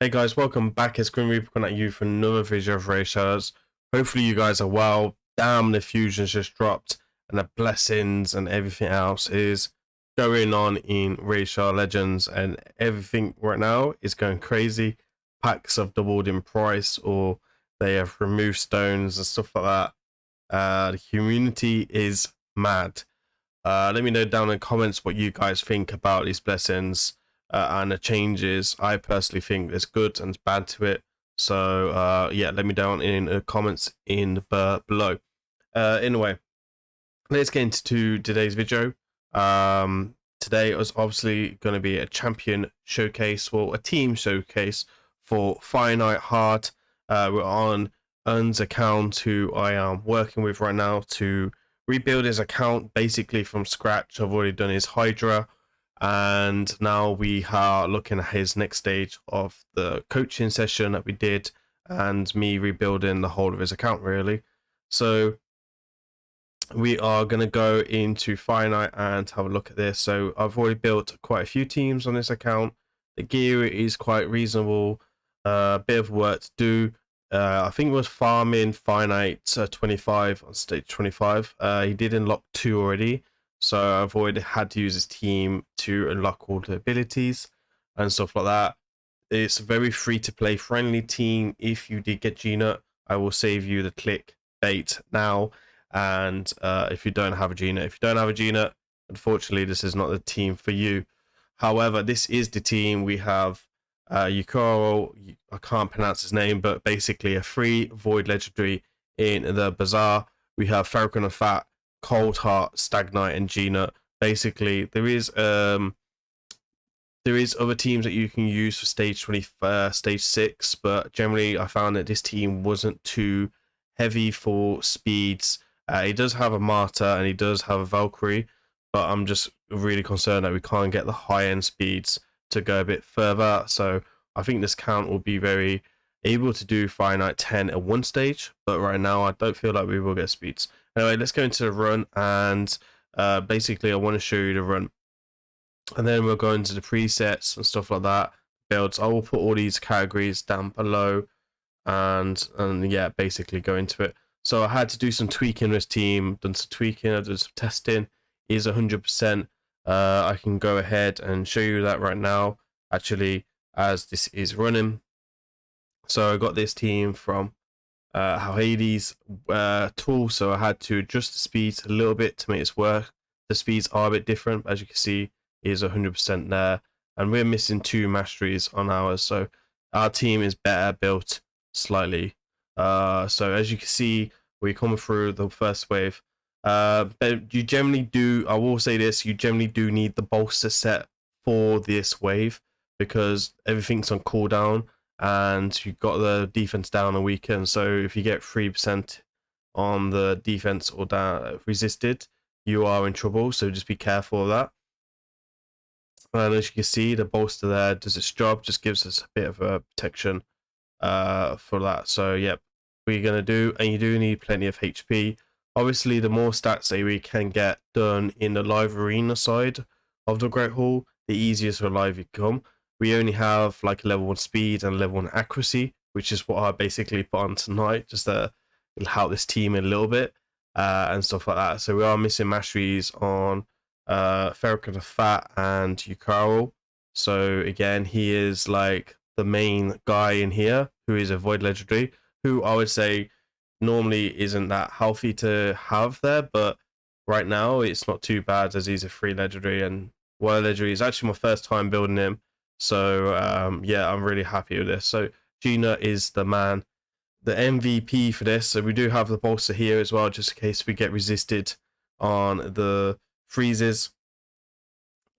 Hey guys, welcome back. It's GRIMREAPER coming at you for another video of Raidshadowlegends. Hopefully you guys are well. Damn, the fusions just dropped and the blessings and everything else is going on in Raidshadowlegends, and everything right now is going crazy. Packs have doubled in price, or they have removed stones and stuff like that. The community is mad. Let me know down in the comments what you guys think about these blessings and the changes. I personally think there's good and bad to it. So yeah, let me down in the comments below. Anyway, let's get into today's video. Today was obviously going to be a champion showcase, well, a team showcase for Finite Heart. We're on Un's account, who I am working with right now to rebuild his account basically from scratch. I've already done his Hydra, and now we are looking at his next stage of the coaching session that we did, and me rebuilding the whole of his account really. So we are going to go into Finite and have a look at this. So I've already built quite a few teams on this account. The gear is quite reasonable, a bit of work to do. I think it was farming Finite 25 on stage 25. He did unlock 2 already, so I've already had to use his team to unlock all the abilities and stuff like that. It's a very free to play friendly team. If you did get gnut, I will save you the click bait now. And if you don't have a gnut, unfortunately this is not the team for you. However, this is the team. We have yakarl, I can't pronounce his name, but basically a free void legendary in the bazaar. We have fahrakin and fat, cold heart, stag, and gnut. Basically there is other teams that you can use for stage 6, but generally I found that this team wasn't too heavy for speeds. He does have a martyr and he does have a Valkyrie, but I'm just really concerned that we can't get the high-end speeds to go a bit further. So I think this count will be very able to do Finite 10 at one stage, but right now I don't feel like we will get speeds. Anyway, let's go into the run, and basically I want to show you the run, and then we'll go into the presets and stuff like that, builds. I will put all these categories down below, and yeah, basically go into it. So I had to do some tweaking with this team, done some tweaking, I did some testing. Is 100%. I can go ahead and show you that right now, actually, as this is running. So I got this team from Hades tool, so I had to adjust the speeds a little bit to make this work. The speeds are a bit different, as you can see, is 100% there, and we're missing 2 masteries on ours, so our team is better built slightly. So as you can see, we're coming through the first wave. But you generally do, I will say this, you generally do need the bolster set for this wave, because everything's on cooldown and you've got the defense down a weekend. So if you get 3% on the defense or down resisted, you are in trouble, so just be careful of that. And as you can see, the bolster there does its job, just gives us a bit of a protection for that. So yep, we're gonna do, and you do need plenty of HP. Obviously, the more stats that we can get done in the live arena side of the Great Hall, the easier to live you become. We only have like a level 1 speed and level 1 accuracy, which is what I basically put on tonight, just to help this team a little bit and stuff like that. So we are missing masteries on fahrakin the Fat and yakarl. So again, he is like the main guy in here, who is a void legendary, who I would say normally isn't that healthy to have there, but right now it's not too bad, as he's a free legendary and wild legendary. It's actually my first time building him, so yeah, I'm really happy with this. So gnut is the man, the MVP for this. So we do have the bolster here as well, just in case we get resisted on the freezes,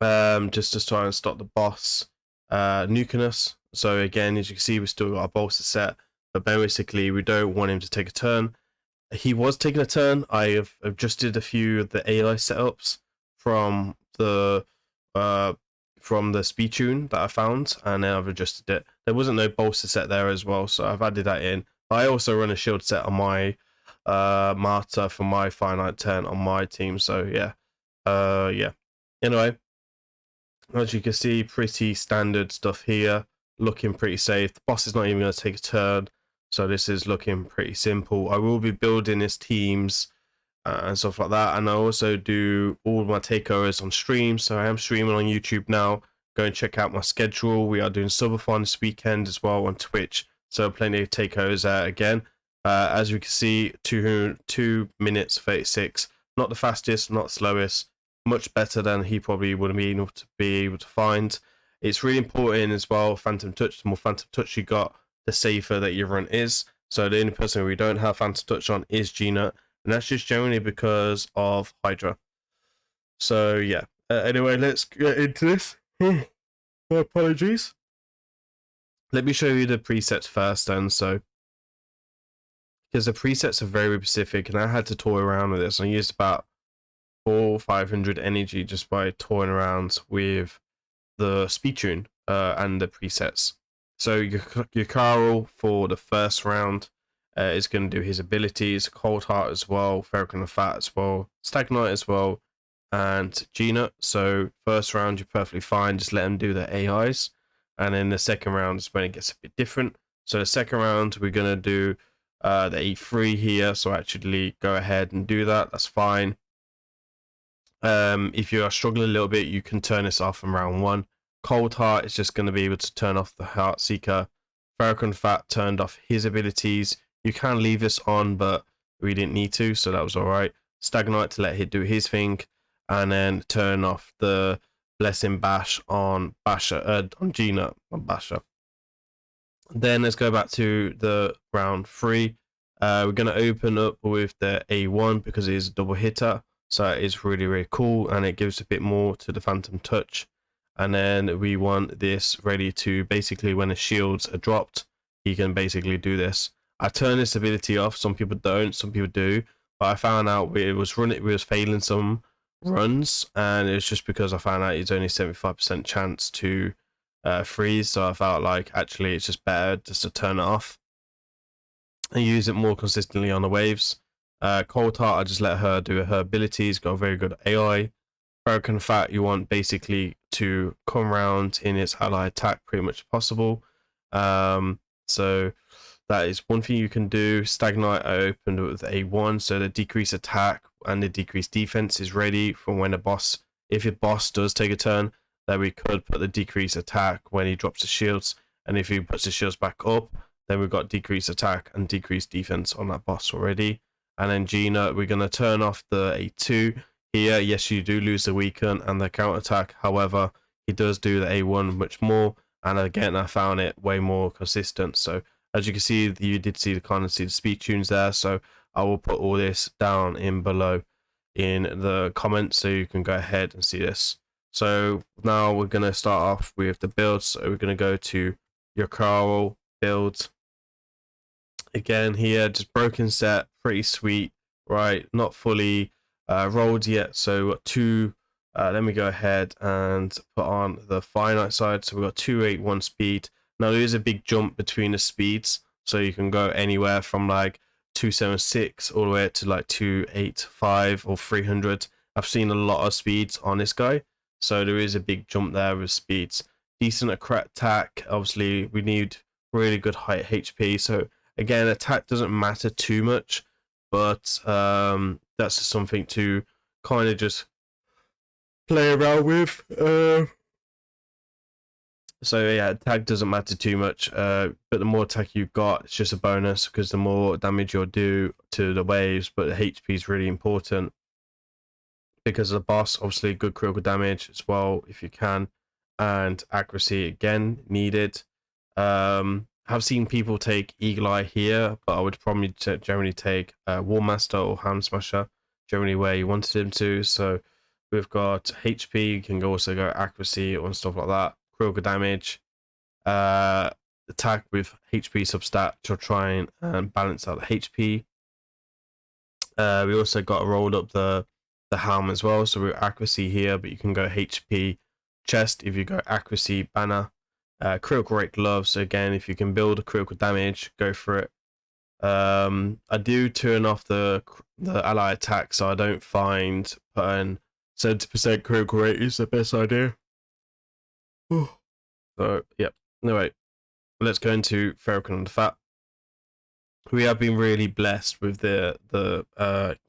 just to try and stop the boss nuking us. So again, as you can see, we still got our bolster set, but basically we don't want him to take a turn. He was taking a turn. I have adjusted a few of the AI setups from the speed tune that I found, and then I've adjusted it. There wasn't no bolster set there as well, so I've added that in. I also run a shield set on my martyr for my finite turn on my team, so yeah. Yeah, anyway, as you can see, pretty standard stuff here. looking pretty safe. The boss is not even going to take a turn, so this is looking pretty simple. I will be building his teams and stuff like that, and I also do all my takeovers on stream, so I am streaming on YouTube now. Go and check out my schedule. We are doing subathon this weekend as well on Twitch, so plenty of takeovers again. As we can see, 2 minutes 36, not the fastest, not the slowest, much better than he probably would have been able to find. It's really important as well, Phantom Touch. The more Phantom Touch you got, the safer that your run is. So the only person we don't have Phantom Touch on is gnut, and that's just generally because of Hydra. So yeah, anyway, let's get into this. My apologies. Let me show you the presets first then. So because the presets are very specific, and I had to toy around with this. I used about 400 or 500 energy just by toying around with the speed tune and the presets. So your yakarl for the first round is going to do his abilities, Cold Heart as well, Fahrakin Fat as well, Stag as well, and gnut. So first round you're perfectly fine, just let him do the AIs, and then the second round is when it gets a bit different. So the second round we're going to do the E3 here, so actually go ahead and do that, that's fine. If you are struggling a little bit, you can turn this off in round 1. Cold Heart is just going to be able to turn off the Heart Seeker. Fahrakin Fat turned off his abilities. You can leave this on, but we didn't need to, so that was alright. Stag to let him do his thing, and then turn off the Blessing Bash on Basher, on gnut, on Basher. Then let's go back to the round 3. We're going to open up with the A1 because it is a double hitter. So it is really, really cool, and it gives a bit more to the Phantom Touch. And then we want this ready to basically, when the shields are dropped, he can basically do this. I turn this ability off. Some people don't, some people do. But I found out it was failing some runs, and it's just because I found out it's only 75% chance to freeze. So I felt like actually it's just better just to turn it off and use it more consistently on the waves. Cold Heart, I just let her do her abilities, got a very good AI. Fahrakin Fat, you want basically to come around in its ally attack pretty much possible. So that is one thing you can do. Stag I opened with A1, so the decrease attack and the decrease defense is ready for when a boss, if your boss does take a turn, that we could put the decrease attack when he drops the shields, and if he puts the shields back up, then we've got decrease attack and decrease defense on that boss already. And then gnut, we're going to turn off the A2 here. Yes, you do lose the weaken and the counter attack. However, he does do the A1 much more. And again, I found it way more consistent. So as you can see, you did see the speed tunes there. So I will put all this down in below in the comments so you can go ahead and see this. So now we're going to start off with the build. So we're going to go to yakarl build. Again here, just broken set, pretty sweet, right? Not fully rolled yet, so we've got 2. Let me go ahead and put on the finite side. So we've got 281 speed. Now there is a big jump between the speeds, so you can go anywhere from like 276 all the way to like 285 or 300. I've seen a lot of speeds on this guy, so there is a big jump there with speeds. Decent attack, obviously we need really good high HP, so again, attack doesn't matter too much, but that's just something to kind of just play around with. So yeah, attack doesn't matter too much, but the more attack you've got, it's just a bonus because the more damage you'll do to the waves, but the HP is really important because of the boss, obviously good critical damage as well if you can, and accuracy again needed. I've seen people take Eagle Eye here, but I would probably generally take War Master or Hand Smasher, generally where you wanted him to. So we've got HP, you can also go accuracy and stuff like that, critical damage, attack with HP substat to try and balance out the HP. We also got rolled up the helm as well, so we're accuracy here, but you can go HP chest if you go accuracy banner. Critical rate gloves, again, if you can build a critical damage, go for it. I do turn off the ally attack, so I don't find putting 70% critical rate is the best idea. So, yep. Anyway, let's go into fahrakin on the fat. We have been really blessed with the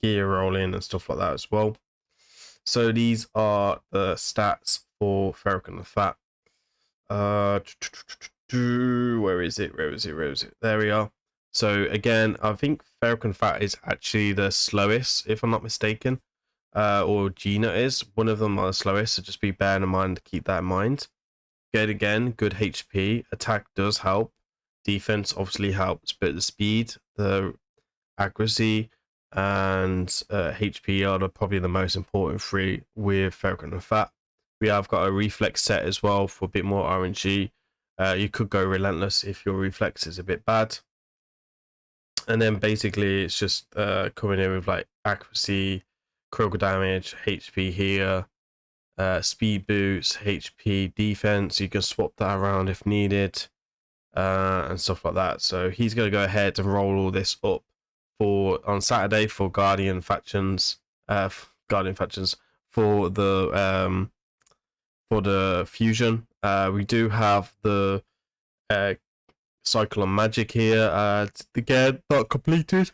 gear rolling and stuff like that as well. So these are the stats for fahrakin on the fat. Where is it? There we are. So again, I think fahrakin fat is actually the slowest, if I'm not mistaken. Or gnut is. One of them are the slowest, so just be bearing in mind, keep that in mind. Good again, good HP. Attack does help. Defense obviously helps, but the speed, the accuracy, and HP are probably the most important three with fahrakin and fat. We have got a reflex set as well for a bit more RNG. You could go relentless if your reflex is a bit bad. And then basically it's just coming in with like accuracy, critical damage, HP here, speed boost, HP, defense. You can swap that around if needed, and stuff like that. So he's going to go ahead and roll all this up for on Saturday for Guardian factions, for the fusion. We do have the cycle on magic here. Again, not completed.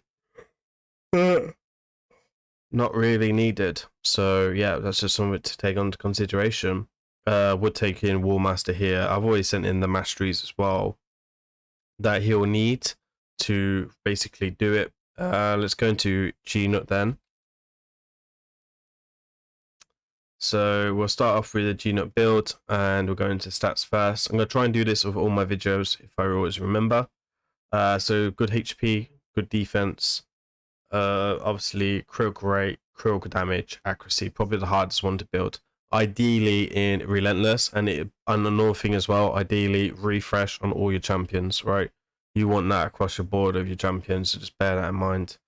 Not really needed. So yeah, that's just something to take into consideration. Would take in War Master here. I've always sent in the masteries as well that he'll need to basically do it. Let's go into gnut then. So we'll start off with the gnut build and we'll go into stats first. I'm going to try and do this with all my videos if I always remember. So good HP, good defense, obviously critical rate, critical damage, accuracy, probably the hardest one to build. Ideally in relentless, and another thing as well, ideally refresh on all your champions, right? You want that across your board of your champions, so just bear that in mind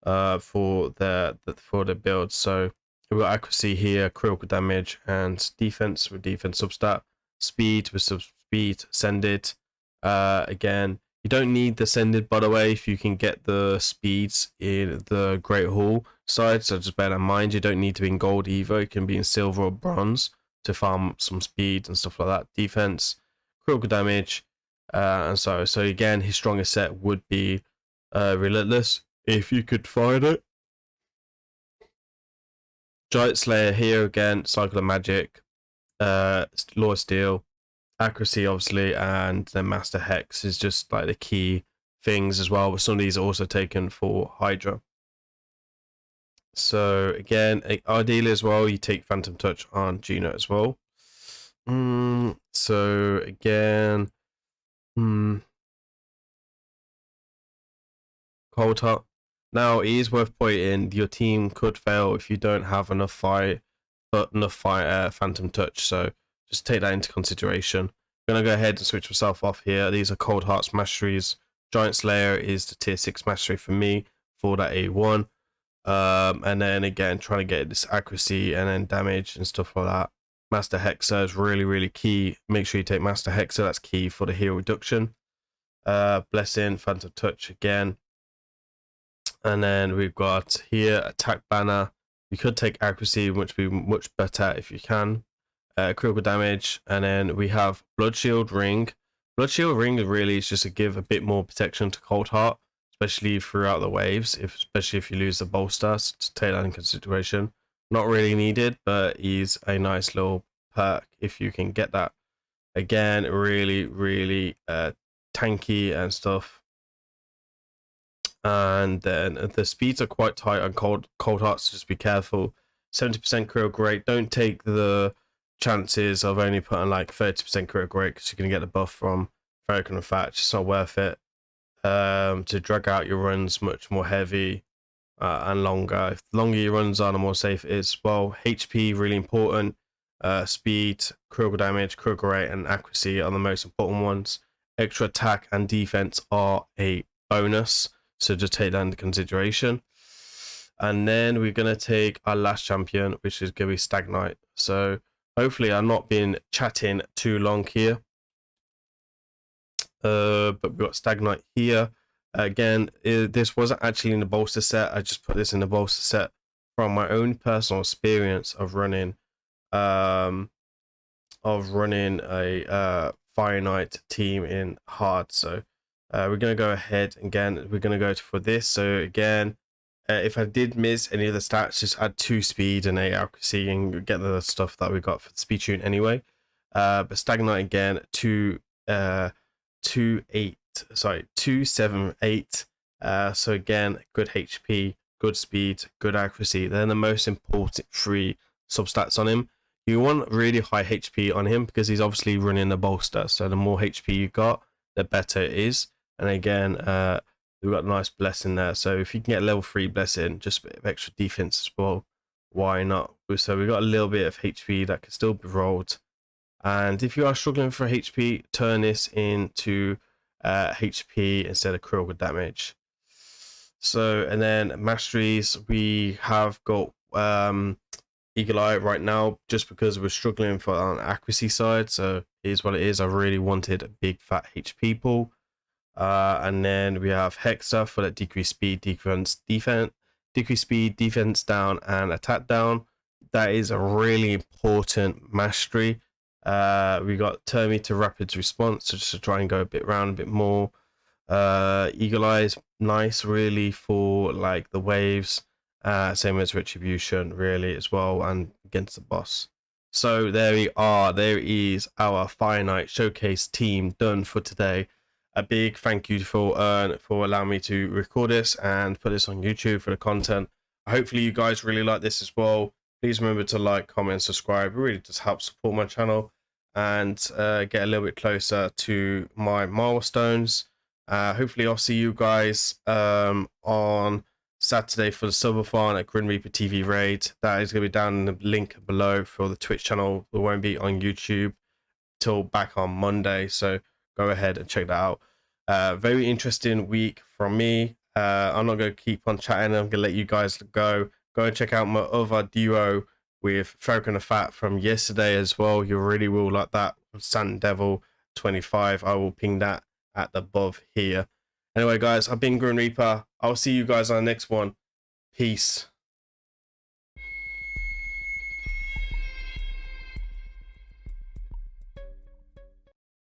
for the build. So we've got accuracy here, critical damage, and defense with defense substat, speed with subspeed, sended. Again, you don't need the sended, by the way, if you can get the speeds in the Great Hall side. So just bear that in mind. You don't need to be in gold either. It can be in silver or bronze to farm some speed and stuff like that. Defense, critical damage, and so again, his strongest set would be relentless if you could find it. Giant Slayer here again, cycle of magic, Law of Steel, accuracy obviously, and then Master Hex is just like the key things as well, but some of these are also taken for Hydra. So again, ideally as well, you take Phantom Touch on gnut as well. So again, Cold Heart. Now it is worth pointing, your team could fail if you don't have enough Phantom Touch, so just take that into consideration. I'm gonna go ahead and switch myself off here. These are Cold Heart's masteries. Giant Slayer is the tier 6 mastery for me for that A1. And then again, trying to get this accuracy and then damage and stuff like that. Master Hexer is really key. Make sure you take Master Hexer, that's key for the heal reduction. Blessing, Phantom Touch again. And then we've got here Attack Banner. You could take accuracy, which would be much better if you can. Critical damage, and then we have Blood Shield Ring. Blood Shield Ring really is just to give a bit more protection to Cold Heart, especially throughout the waves, especially if you lose the bolster, so to take that in consideration. Not really needed, but he's a nice little perk if you can get that. Again, really tanky and stuff. And then the speeds are quite tight on Cold Hearts, so just be careful. 70% critical rate. Don't take the chances of only putting like 30% critical rate because you're going to get the buff from fahrakin and fat. It's just not worth it. To drag out your runs much more heavy and longer. If the longer your runs are, the more safe it is. Well, HP really important. Speed, critical damage, critical rate, and accuracy are the most important ones. Extra attack and defense are a bonus, so just take that into consideration. And then we're going to take our last champion, which is going to be Stag Knight. So hopefully I've not been chatting too long here. But we've got Stag Knight here. Again, this wasn't actually in the bolster set. I just put this in the bolster set from my own personal experience of running a Fire Knight team in hard. So we're going to go ahead again. We're going to go for this. So again, if I did miss any of the stats, just add 2 speed and 8 accuracy and get the stuff that we got for the speed tune anyway. But Stag Knight again, 278. So again, good HP, good speed, good accuracy. They're the most important 3 substats on him. You want really high HP on him because he's obviously running the bolster. So the more HP you got, the better it is. And again, we've got a nice blessing there. So if you can get level 3 blessing, just a bit of extra defense as well, why not? So we've got a little bit of HP that can still be rolled. And if you are struggling for HP, turn this into HP instead of critical damage. So, and then masteries, we have got Eagle Eye right now just because we're struggling for on accuracy side. So here's what it is. I really wanted a big fat HP pool. And then we have Hexa for that decreased speed, decreased speed, defense down, and attack down. That is a really important mastery. We got turn me to rapid response, so just to try and go a bit around a bit more. Eagle Eye is nice, really, for like the waves. Same as Retribution, really, as well, and against the boss. So there we are. There is our Fire Knight Showcase team done for today. A big thank you for allowing me to record this and put this on YouTube for the content. Hopefully you guys really like this as well. Please remember to like, comment, subscribe. It really just helps support my channel and get a little bit closer to my milestones. Hopefully I'll see you guys on Saturday for the subathon at GRIMREAPERTVRAID. That is going to be down in the link below for the Twitch channel. It won't be on YouTube till back on Monday, so go ahead and check that out. Very interesting week from me. I'm not going to keep on chatting. I'm going to let you guys go and check out my other duo with Fahrakin the Fat from yesterday as well. You really will like that. Sand Devil 25. I will ping that at the above here. Anyway guys, I've been GRIMREAPER. I'll see you guys on the next one. Peace.